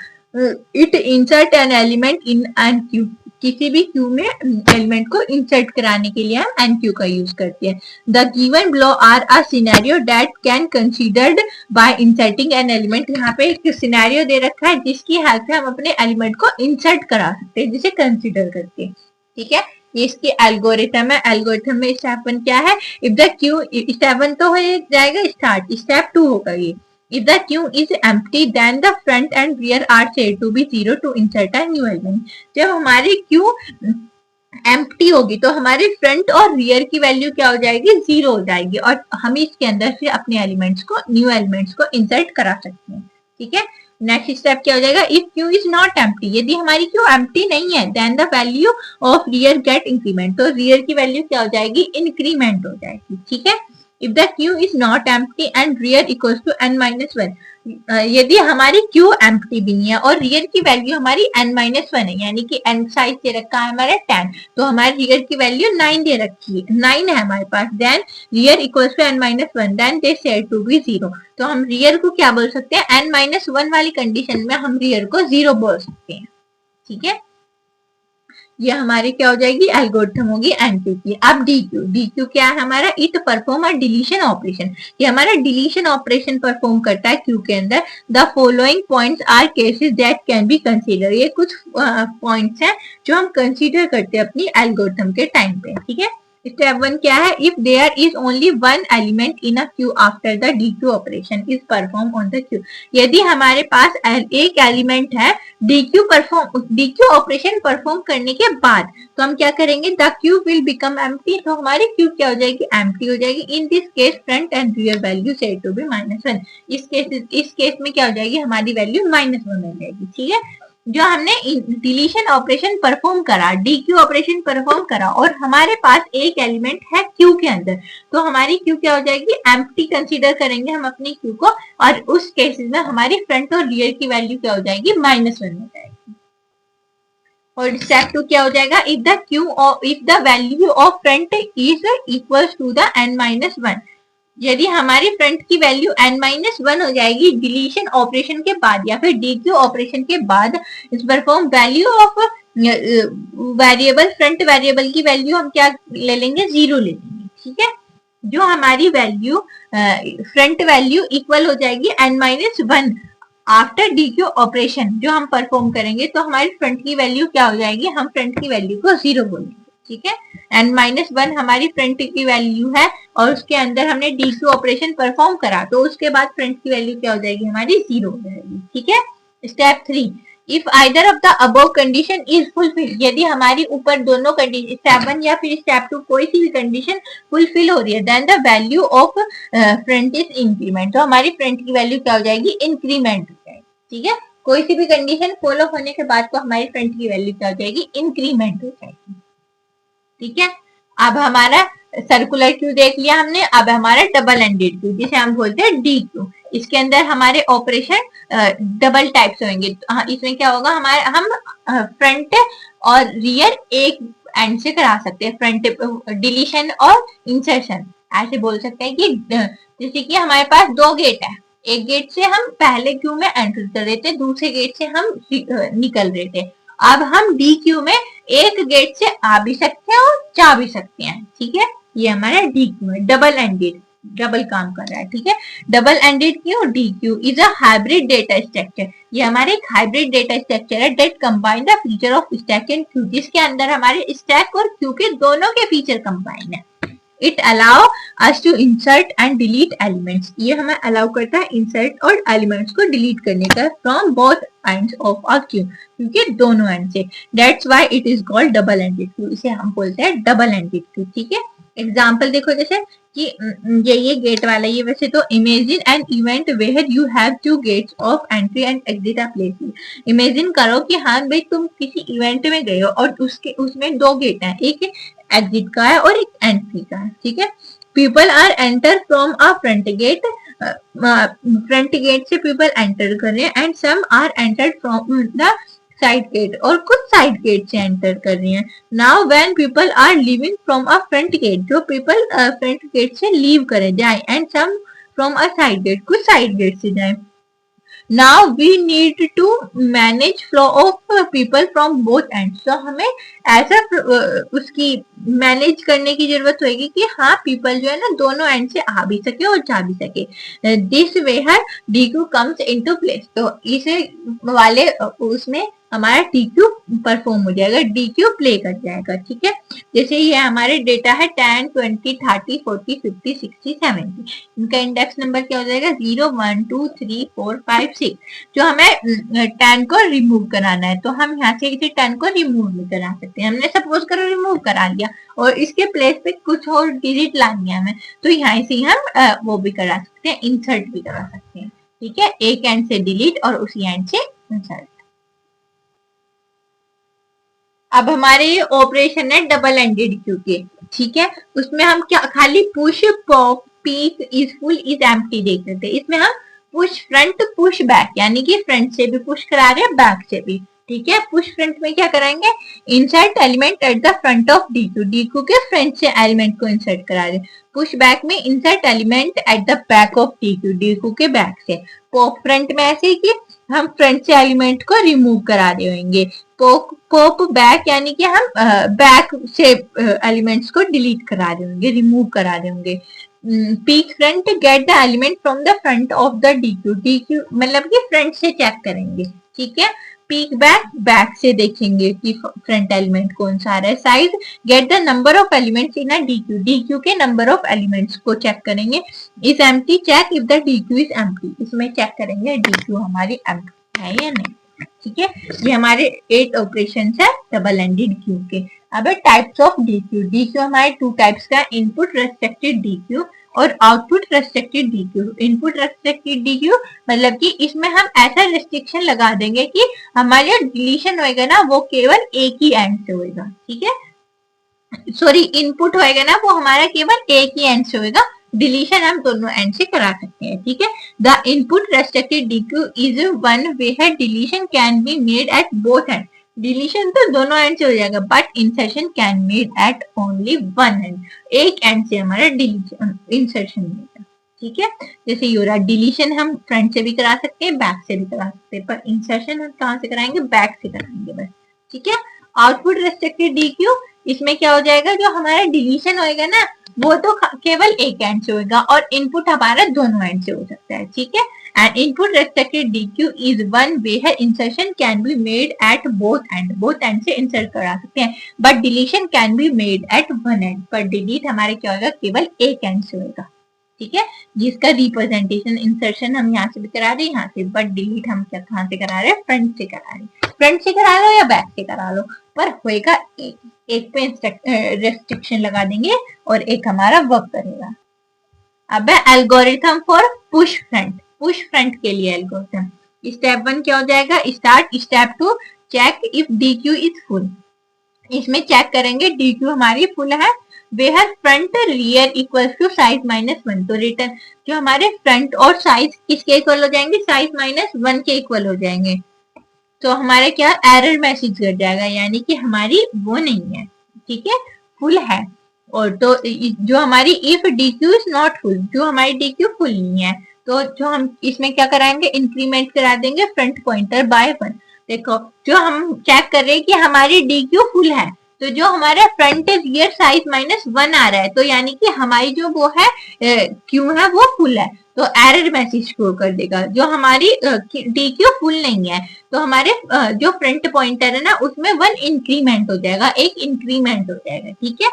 it insert an element in an Q, किसी भी क्यू में एलिमेंट को इंसर्ट कराने के लिए हम एन क्यू का यूज करते हैं। The given below are a scenario that can considered by inserting an element, यहाँ पे एक सिनेरियो दे रखा है जिसकी हेल्प से हम अपने एलिमेंट को इंसर्ट करा सकते हैं, जिसे कंसीडर करते हैं। ठीक है, ये इसकी एल्गोरिथम है। एल्गोरिथम में स्टेप 1 क्या है, इफ द क्यू, स्टेप 1 तो हो जाएगा स्टार्ट, स्टेप 2 होगा ये, if the queue is empty then the front and rear are said to be 0 to insert a new element. जब हमारी क्यू एम्प्टी होगी तो हमारे फ्रंट और रियर की वैल्यू क्या हो जाएगी, 0 हो जाएगी और हम इसके अंदर फिर अपने एलिमेंट्स को, न्यू एलिमेंट्स को इंसर्ट करा सकते हैं। ठीक है, नेक्स्ट स्टेप क्या हो जाएगा, if queue is not empty, यदि हमारी क्यू एम्प्टी नहीं है then the value of rear get increment, तो रियर की वैल्यू क्या हो जाएगी, इंक्रीमेंट हो जाएगी। ठीक है, if the queue is not empty and rear equals to n-1, यदि हमारी क्यू एम्प्टी भी नहीं है और रियर की वैल्यू हमारी n-1 है, यानी कि n साइज दे रखा है हमारा 10 तो हमारे रियर की वैल्यू 9 दे रखी है, 9 है हमारे पास, then rear equals to n-1 then they said to be 0, तो हम रियर को क्या बोल सकते हैं, n-1 वाली कंडीशन में हम रियर को 0 बोल सकते हैं। ठीक है, ये हमारी क्या हो जाएगी, एल्गोरिथम होगी एनक्यू की। अब डीक्यू, डीक्यू क्या है हमारा, it perform a deletion operation, ये हमारा डिलीशन ऑपरेशन परफॉर्म करता है क्यू के अंदर। The following points are cases that can be consider, ये कुछ पॉइंट्स हैं जो हम कंसीडर करते हैं अपनी एल्गोरिथम के टाइम पे, ठीक है। स्टेप 1 क्या है, if there is only one element in a queue after the dequeue operation is perform on the queue, यदि हमारे पास एक एलिमेंट है डीक्यू ऑपरेशन परफॉर्म करने के बाद, तो हम क्या करेंगे, the queue will become empty, तो हमारी क्यू क्या हो जाएगी, एम्प्टी हो जाएगी। In this case front and rear value set to be -1, इस केस में क्या हो जाएगी, हमारी वैल्यू -1 हो जाएगी, ठीक है। जो हमने डिलीशन ऑपरेशन परफॉर्म करा, डीक्यू ऑपरेशन परफॉर्म करा, और हमारे पास एक एलिमेंट है क्यू के अंदर, तो हमारी क्यू क्या हो जाएगी, एम्प्टी कंसीडर करेंगे हम अपनी क्यू को, और उस केसेस में हमारी फ्रंट और रियर की वैल्यू क्या हो जाएगी, -1 हो जाएगी। और स्टेप 2 क्या हो जाएगा, if the value of front is equal to the n-1, यदि हमारी फ्रंट की वैल्यू n-1 हो जाएगी डिलीशन ऑपरेशन के बाद या फिर डीक्यू ऑपरेशन के बाद, इस perform value of variable, front variable की वैल्यू हम क्या ले लेंगे, 0 ले लेंगे, ठीक है। जो हमारी वैल्यू फ्रंट वैल्यू इक्वल हो जाएगी n-1 आफ्टर डीक्यू ऑपरेशन जो हम परफॉर्म करेंगे, तो हमारी फ्रंट की वैल्यू क्या हो जाएगी, हम फ्रंट की वैल्यू को 0 बोलेंगे, ठीक है। n-1 हमारी फ्रंट की वैल्यू है और उसके अंदर हमने डीक्यू ऑपरेशन परफॉर्म करा, तो उसके बाद फ्रंट की वैल्यू क्या हो जाएगी, हमारी 0 हो जाएगी, ठीक है। Step 3, if either of the above condition is fulfil, यदि हमारी ऊपर दोनों कंडीशन, स्टेप 1 या फिर स्टेप 2 कोई सी भी कंडीशन फुलफिल हो रही है, then the value of front is increment, तो हमारी फ्रंट की वैल्यू क्या हो जाएगी, इंक्रीमेंट हो जाएगी, ठीक है। कोई सी भी कंडीशन फॉलो होने के बाद तो हमारी फ्रंट की वैल्यू क्या हो जाएगी, इंक्रीमेंट हो जाएगी, ठीक है। अब हमारा सर्कुलर क्यू देख लिया हमने, अब हमारा डबल एंडेड क्यू जिसे हम बोलते हैं डी क्यू, इसके अंदर हमारे ऑपरेशन डबल टाइप्स होंगे। इसमें क्या होगा, हमारे हम फ्रंट और रियर एक एंड से करा सकते हैं, फ्रंट डिलीशन और इंसर्शन, ऐसे बोल सकते हैं कि जैसे कि हमारे पास 2 गेट है, एक गेट से हम पहले क्यू में एंटर कर रहे थे, दूसरे गेट से हम निकल रहे थे। अब हम डी क्यू में एक गेट से आ भी सकते हैं और जा भी सकते हैं, ठीक है। ये हमारा डी क्यू है, डबल एंडेड, डबल काम कर रहा है, ठीक है। Double ended queue, deque is a hybrid data structure, ये हमारे एक हाइब्रिड डेटा स्ट्रक्चर है that combine the feature of stack and queue, जिसके अंदर हमारे स्टैक और क्यू के दोनों के फीचर कंबाइन है। It allow us to insert and delete elements, ये हमें अलाउ करता है इंसर्ट और एलिमेंट्स को डिलीट करने का from both ends of a Q, क्योंकि दोनों एंड से, that's why it is called double ended Q, इसे हम बोलते हैं डबल एंडेड क्यू, ठीक है। एग्जाम्पल देखो, जैसे कि ये गेट वाला, ये वैसे तो imagine an event where you have 2 gates of entry and exit a place, imagine करो कि हाँ भाई तुम किसी इवेंट में गए हो और उसमें 2 गेट हैं, एक एग्जिट का है और एक एंट्री का है, ठीक है। People are enter from a front gate, front gate से पीपल एंटर कर रहे हैं, and some are entered from the side gate, और कुछ साइड गेट से एंटर कर रही हैं। Now when people are leaving from a front gate, जो पीपल फ्रंट गेट से लीव करे जाए, and some from a side gate, कुछ साइड गेट से जाए। Now we need to manage flow of people from both ends. So हमें ऐसा उसकी मैनेज करने की जरूरत होगी कि हाँ पीपल जो है ना दोनों एंड से आ भी सके और जा भी सके। दिस वे है DQ comes into place. तो इस वाले उसमें हमारा DQ परफॉर्म हो जाएगा, DQ प्ले कर जाएगा, ठीक है। जैसे ये हमारे डेटा है 10, 20, 30, 40, 50, 60, 70, इनका इंडेक्स नंबर क्या हो जाएगा 0, 1, 2, 3, 4, 5, 6। जो हमें 10 को रिमूव कराना है तो हम यहाँ से इसे 10 को रिमूव भी करा सकते हैं। हमने सपोज करो रिमूव करा लिया और इसके प्लेस पे कुछ और डिजिट लानी है हमें, तो यहाँ से हम वो भी करा सकते हैं, इंसर्ट भी करा सकते हैं, ठीक है। एक एंड से डिलीट और उसी एंड से इंसर्ट। अब हमारे ये ऑपरेशन है डबल एंडेड क्यू के, ठीक है। उसमें हम क्या खाली push pop peak is full is empty देख रहे थे। इसमें हम पुश फ्रंट पुश बैक, यानी कि फ्रंट से भी पुश करा रहे हैं बैक से भी, ठीक है। पुश फ्रंट में क्या कराएंगे, insert element at the front of deque, deque के फ्रंट से एलिमेंट को इंसर्ट करा रहे हैं। पुश बैक में insert element at the back of deque, deque के बैक से। पॉप फ्रंट में ऐसे ही कि हम फ्रंट से एलिमेंट को रिमूव करा रहे होंगे। पॉप बैक यानी कि हम बैक से एलिमेंट्स को डिलीट करा रहे होंगे, रिमूव करा रहे होंगे। Peek front, get the element from the front of the deque, deque मतलब कि फ्रंट से चेक करेंगे, ठीक है। पीक बैक, बैक से देखेंगे कि फ्रंट एलिमेंट कौन सा आ रहा है। Size, get the number of elements in a deque, deque के नंबर ऑफ एलिमेंट्स को चेक करेंगे। Is empty, check if the deque is empty, इसमें चेक करेंगे डीक्यू हमारी एम्प्टी है या नहीं, ठीक है। ये हमारे 8 ऑपरेशन है डबल एंडेड क्यू के। अब टाइप्स ऑफ डीक्यू, डीक्यू हमारे 2 टाइप्स का, इनपुट रेस्ट्रिक्टेड डीक्यू और output restricted deque. Input restricted deque मतलब कि इसमें हम ऐसा रेस्ट्रिक्शन लगा देंगे कि हमारे जो डिलीशन होएगा ना वो केवल एक ही एंड से होएगा, ठीक है। सॉरी, इनपुट होएगा ना वो हमारा केवल एक ही एंड से होएगा, डिलीशन हम दोनों एंड से करा सकते हैं, ठीक है। The input restricted deque is one where deletion can be made at both end, deletion तो दोनों एंड से हो जाएगा but insertion can made at only one end, एक एंड से हमारा डिलीशन इंसर्शन मिलेगा, ठीक है। जैसे ये हो रहा, डिलीशन हम फ्रंट से भी करा सकते हैं, बैक से भी करा सकते हैं, पर इंसर्शन हम कहां से कराएंगे, बैक से कराएंगे बस, ठीक है। आउटपुट रेस्ट्रिक्टेड डीक्यू, इसमें क्या हो जाएगा, जो हमारा डिलीशन होएगा ना वो तो केवल एक एंड से होगा और इनपुट हमारा दोनों एंड से हो सकता है, ठीक है। And input restricted deque is one where insertion can be made at both end, both end से इंसर्ट करा सकते हैं, but deletion can be made at one end, पर डिलीट हमारे क्या होगा, केवल एक एंड से होगा, ठीक है। जिसका रिप्रेजेंटेशन इंसर्शन हम यहाँ से भी करा रहे हैं, यहाँ से, बट डिलीट हम क्या कहाँ से करा रहे हैं, फ्रंट से करा रहे हैं। फ्रंट से करा लो या बैक से करा लो, पर होएगा एक पे रेस्ट्रिक्शन लगा देंगे और एक हमारा वर्क करेगा। अब है algorithm for push front, push front के लिए एल्गोरिथम। स्टेप 1 क्या हो जाएगा, start. Step 2, check if deque is full, इसमें चेक करेंगे डीक्यू हमारी फुल है। Where front rear equal to size -1, तो रिटर्न जो हमारे फ्रंट और साइज किसके इक्वल हो जाएंगे, साइज -1 के इक्वल हो जाएंगे, तो हमारे क्या एरर मैसेज कर जाएगा, यानी कि हमारी वो नहीं है, ठीक है, फुल है। और तो जो हमारी if deque is not full, जो हमारी डीक्यू फुल नहीं है, तो जो हम इसमें क्या कराएंगे, इंक्रीमेंट करा देंगे फ्रंट पॉइंटर बाय 1। देखो जो हम चेक कर रहे हैं कि हमारी डीक्यू फुल है, तो जो हमारा फ्रंट रियर साइज -1 आ रहा है, तो यानी कि हमारी जो वो है क्यू है वो फुल है, तो एरर मैसेज शो कर देगा। जो हमारी डीक्यू फुल नहीं है तो हमारे जो फ्रंट पॉइंटर है ना उसमें 1 इंक्रीमेंट हो जाएगा, एक इंक्रीमेंट हो जाएगा, ठीक है।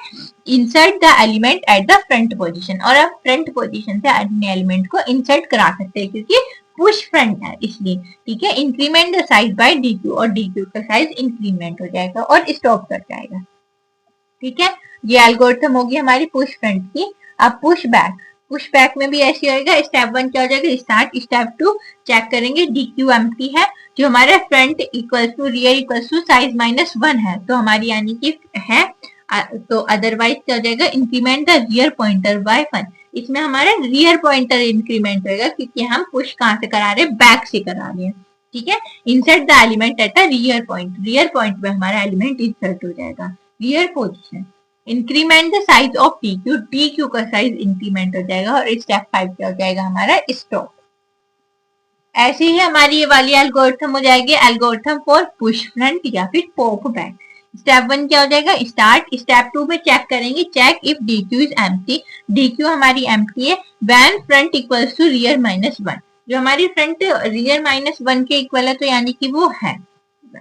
Insert the element at the front position, और आप फ्रंट पोजीशन से अन्य एलिमेंट को इंसर्ट करा सकते हैं क्योंकि पुश फ्रंट है इसलिए, ठीक है। Increment the size by deque, और डीक्यू का साइज इंक्रीमेंट हो जाएगा और स्टॉप कर जाएगा, ठीक है। ये एल्गोरिथम होगी हमारी पुश फ्रंट की। अब पुश बैक, पुश बैक में भी ऐसी होगा। स्टेप 1 क्या हो जाएगा, स्टार्ट। स्टेप 2 चेक करेंगे डीक्यू एम्प्टी है, जो हमारे front equal to rear equal to size -1 है, तो हमारी यानी कि है, तो अदरवाइज क्या हो जाएगा, increment the rear pointer by 1, इसमें हमारा रियर पॉइंटर इंक्रीमेंट होगा क्योंकि हम पुश कहां से करा रहे हैं, बैक से करा रहे हैं, ठीक है। Insert the element at a rear point, rear point पे हमारा एलिमेंट इंसर्ट हो जाएगा, rear position. Increment the size of deque, deque का साइज इंक्रीमेंट हो जाएगा, और स्टेप 5 क्या हो जाएगा हमारा, स्टॉप। ऐसे ही हमारी ये वाली एल्गोरिथम हो जाएगी एल्गोरिथम फॉर पुश फ्रंट या फिर पॉप बैक। स्टेप 1 क्या हो जाएगा, स्टार्ट। स्टेप 2 में चेक करेंगे, check if deque is empty, deque हमारी एम्प्टी है। When front equals to rear -1, जो हमारी फ्रंट रियर -1 के इक्वल है तो यानी कि वो है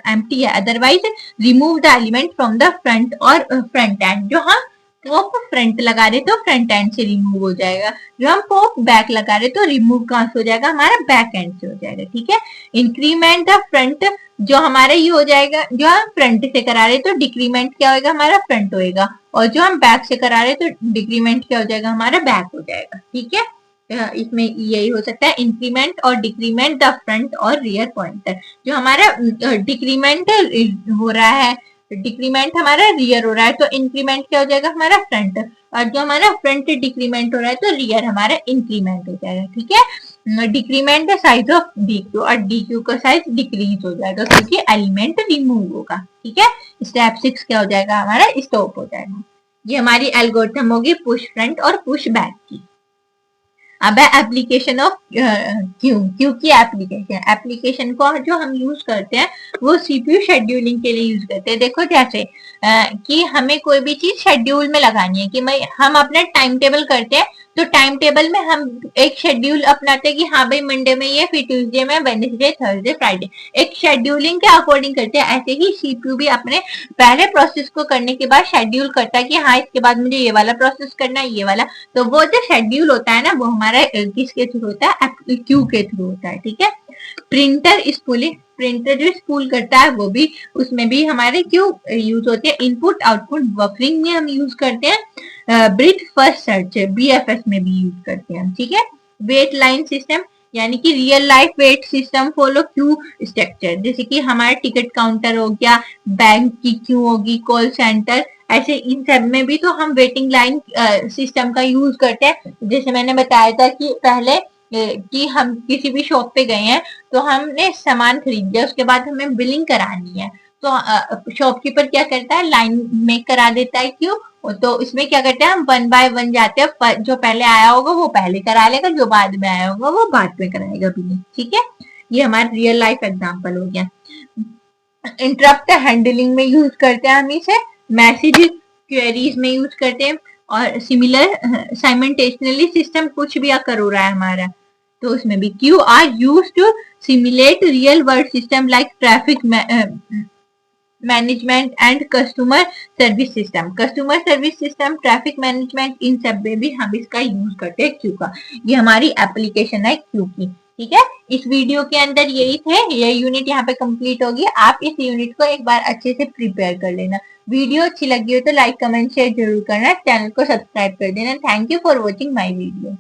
एम्प्टी है, otherwise remove the element from the front और फ्रंट एंड, जो हम पॉप फ्रंट लगा रहे तो फ्रंट एंड से रिमूव हो जाएगा, जो हम पॉप बैक लगा रहे तो रिमूव कहां से हो जाएगा, हमारा बैक एंड से हो जाएगा, ठीक है। इंक्रीमेंट द फ्रंट, जो हमारा ये हो जाएगा, जो हम फ्रंट से करा रहे तो डिक्रीमेंट क्या होगा, हमारा फ्रंट होएगा, और जो हम बैक से करा रहे तो डिक्रीमेंट क्या हो जाएगा, हमारा बैक हो जाएगा, ठीक है। इसमें यही हो सकता है, इंक्रीमेंट और डिक्रीमेंट द फ्रंट और रियर पॉइंटर। जो हमारा डिक्रीमेंट हो रहा है, डिक्रीमेंट हमारा रियर हो रहा है तो इंक्रीमेंट क्या हो जाएगा, हमारा फ्रंट, और जो हमारा फ्रंट डिक्रीमेंट हो रहा है तो रियर हमारा इंक्रीमेंट हो जाएगा, ठीक है। Decrement the size of deque, और डीक्यू का साइज डिक्रीज हो जाएगा क्योंकि एलिमेंट रिमूव होगा, ठीक है। स्टेप 6 क्या हो जाएगा, हमारा स्टॉप हो जाएगा। ये हमारी एल्गोरिथम होगी पुश फ्रंट और पुश बैक की। अब है एप्लीकेशन ऑफ क्यू की एप्लीकेशन को जो हम यूज करते हैं वो सीपीयू शेड्यूलिंग के लिए यूज करते हैं। देखो जैसे कि हमें कोई भी चीज शेड्यूल में लगानी है, कि हम अपना टाइम टेबल करते हैं, तो टाइम टेबल में हम एक शेड्यूल अपनाते हैं कि हाँ भाई मंडे में ये, फिर ट्यूसडे में, वेडनेसडे, थर्सडे, फ्राइडे, एक शेड्यूलिंग के अकॉर्डिंग करते हैं। ऐसे ही सीपीयू भी अपने पहले प्रोसेस को करने के बाद शेड्यूल करता है कि हाँ इसके बाद मुझे ये वाला प्रोसेस करना है, ये वाला। तो वो जो शेड्यूल होता है ना, वो हमारा किसके थ्रू होता है, क्यू के थ्रू होता है। ठीक है। प्रिंटर स्पूलिंग, प्रिंटर जो स्पूल करता है वो भी, उसमें भी हमारे क्यू यूज होते हैं। इनपुट आउटपुट बफरिंग में हम यूज करते हैं। ब्रीथ फर्स्ट सर्च बीएफएस में भी यूज करते हैं। ठीक है। वेट लाइन सिस्टम, यानी कि real life wait system follow queue structure, जैसे कि हमारा टिकट काउंटर हो गया, बैंक की क्यू होगी, कॉल सेंटर, ऐसे इन सब में भी तो हम वेटिंग लाइन सिस्टम का यूज करते हैं। जैसे मैंने बताया था कि पहले कि हम किसी भी शॉप पे गए हैं, तो हमने सामान खरीद लिया, उसके बाद हमें बिलिंग करानी है, तो शॉपकीपर क्या करता है, लाइन में करा देता है क्यों। तो इसमें क्या करते हैं, हम वन बाय वन जाते हैं, जो पहले आया होगा वो पहले करा लेगा, जो बाद में आया होगा वो बाद में कराएगा बिलिंग। ठीक है। ये हमारा रियल लाइफ एग्जाम्पल हो गया। इंटरप्ट हैंडलिंग में यूज करते हैं हम इसे, मैसेज क्वेरीज में यूज करते हैं, और सिमिलर साइमल्टेनियसली सिस्टम कुछ भी अकर हो रहा है हमारा, तो उसमें भी queue are use to simulate real world system like traffic management and customer service system. Customer service system, traffic management, इन सब में भी हम इसका यूज करते हैं क्यू का। ये हमारी एप्लीकेशन है क्यू की। ठीक है। इस वीडियो के अंदर यही थे, ये यूनिट यहाँ पे कंप्लीट होगी। आप इस यूनिट को एक बार अच्छे से प्रिपेयर कर लेना। वीडियो अच्छी लगी हो तो लाइक कमेंट शेयर जरूर करना, चैनल को सब्सक्राइब कर देना। Thank you for watching my video.